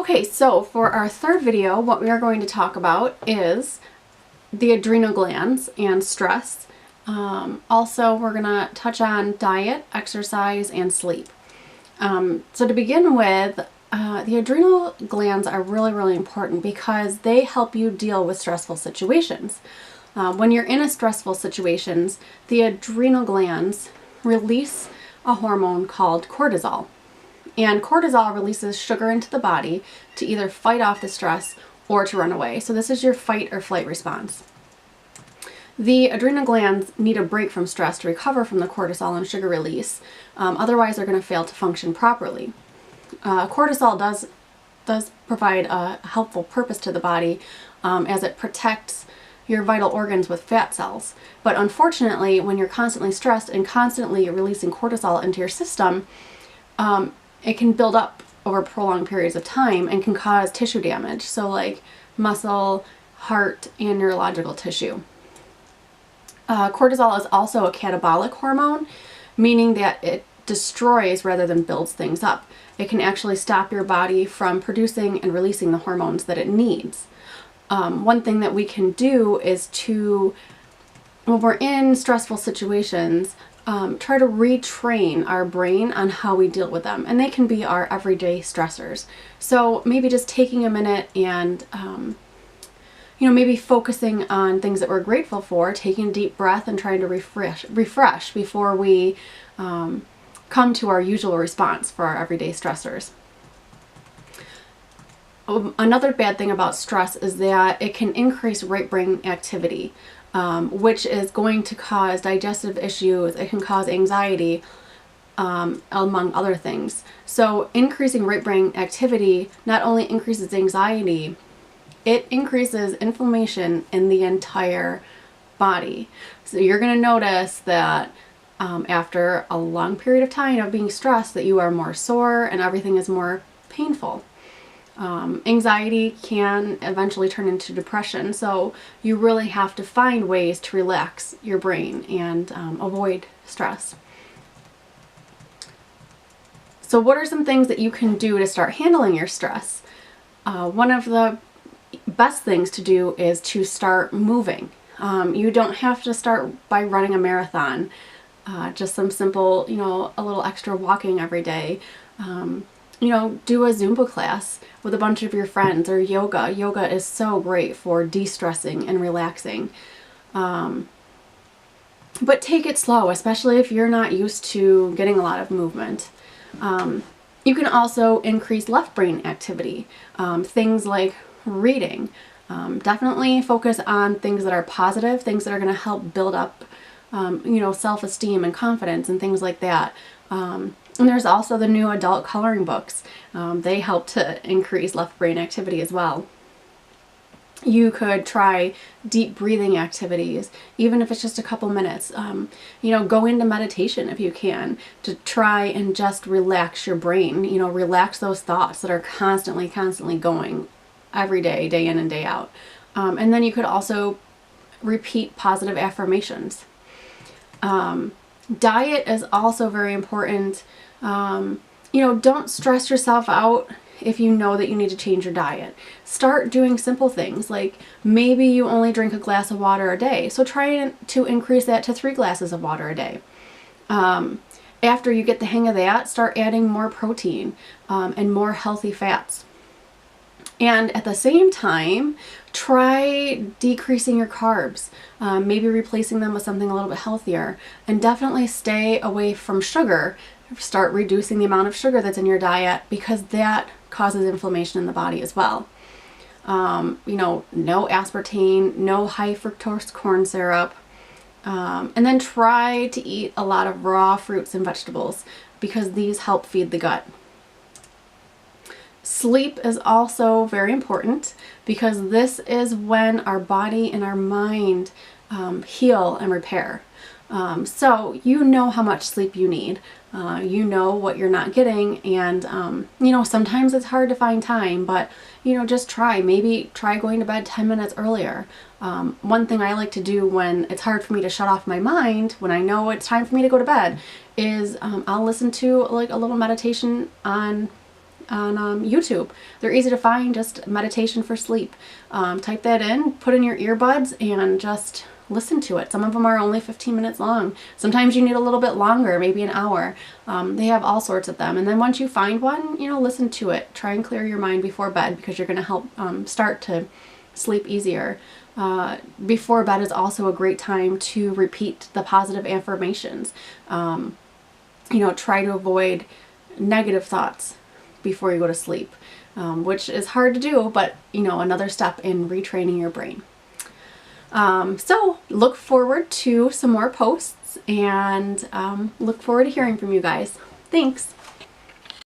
Okay, so for our third video, what we are going to talk about is the adrenal glands and stress. Also, we're going to touch on diet, exercise, and sleep. So to begin with, the adrenal glands are really important because they help you deal with stressful situations. When you're in a stressful situations, the adrenal glands release a hormone called cortisol. And cortisol releases sugar into the body to either fight off the stress or to run away. So this is your fight or flight response. The adrenal glands need a break from stress to recover from the cortisol and sugar release. Otherwise, they're going to fail to function properly. Cortisol does provide a helpful purpose to the body as it protects your vital organs with fat cells. But unfortunately, when you're constantly stressed and constantly releasing cortisol into your system, it can build up over prolonged periods of time and can cause tissue damage. So like muscle, heart, and neurological tissue. Cortisol is also a catabolic hormone, meaning that it destroys rather than builds things up. It can actually stop your body from producing and releasing the hormones that it needs. One thing that we can do is when we're in stressful situations, try to retrain our brain on how we deal with them. And they can be our everyday stressors. So maybe just taking a minute and maybe focusing on things that we're grateful for, taking a deep breath and trying to refresh before we come to our usual response for our everyday stressors. Another bad thing about stress is that it can increase right brain activity, which is going to cause digestive issues. It can cause anxiety, among other things. So increasing right brain activity not only increases anxiety, it increases inflammation in the entire body. So you're going to notice that after a long period of time of being stressed, that you are more sore and everything is more painful. Anxiety can eventually turn into depression, so you really have to find ways to relax your brain and avoid stress. So what are some things that you can do to start handling your stress? One of the best things to do is to start moving. You don't have to start by running a marathon. Just some simple, a little extra walking every day. Do a Zumba class with a bunch of your friends, or yoga. Yoga is so great for de-stressing and relaxing. But take it slow, especially if you're not used to getting a lot of movement. You can also increase left brain activity. Things like reading. Definitely focus on things that are positive, things that are going to help build up, self-esteem and confidence and things like that. And there's also the new adult coloring books. They help to increase left brain activity as well. You could try deep breathing activities, even if it's just a couple minutes. Go into meditation if you can, to try and just relax your brain. Relax those thoughts that are constantly going every day, day in and day out. And then you could also repeat positive affirmations. Diet is also very important. Don't stress yourself out if you know that you need to change your diet. Start doing simple things, like maybe you only drink a glass of water a day, so try to increase that to 3 glasses of water a day. After you get the hang of that, start adding more protein and more healthy fats. And at the same time, try decreasing your carbs, maybe replacing them with something a little bit healthier, and definitely stay away from sugar. Start reducing the amount of sugar that's in your diet, because that causes inflammation in the body as well. No aspartame, no high fructose corn syrup, and then try to eat a lot of raw fruits and vegetables, because these help feed the gut. Sleep is also very important, because this is when our body and our mind heal and repair. So you know how much sleep you need. You know what you're not getting, and sometimes it's hard to find time, but just maybe try going to bed 10 minutes earlier. One thing I like to do when it's hard for me to shut off my mind, when I know it's time for me to go to bed, is I'll listen to like a little meditation on on YouTube. They're easy to find, just meditation for sleep. Type that in, put in your earbuds, and just listen to it. Some of them are only 15 minutes long. Sometimes you need a little bit longer, maybe an hour. They have all sorts of them. And then once you find one, listen to it. Try and clear your mind before bed, because you're going to help start to sleep easier. Before bed is also a great time to repeat the positive affirmations. Try to avoid negative thoughts before you go to sleep, which is hard to do, but another step in retraining your brain. So look forward to some more posts, and look forward to hearing from you guys. Thanks.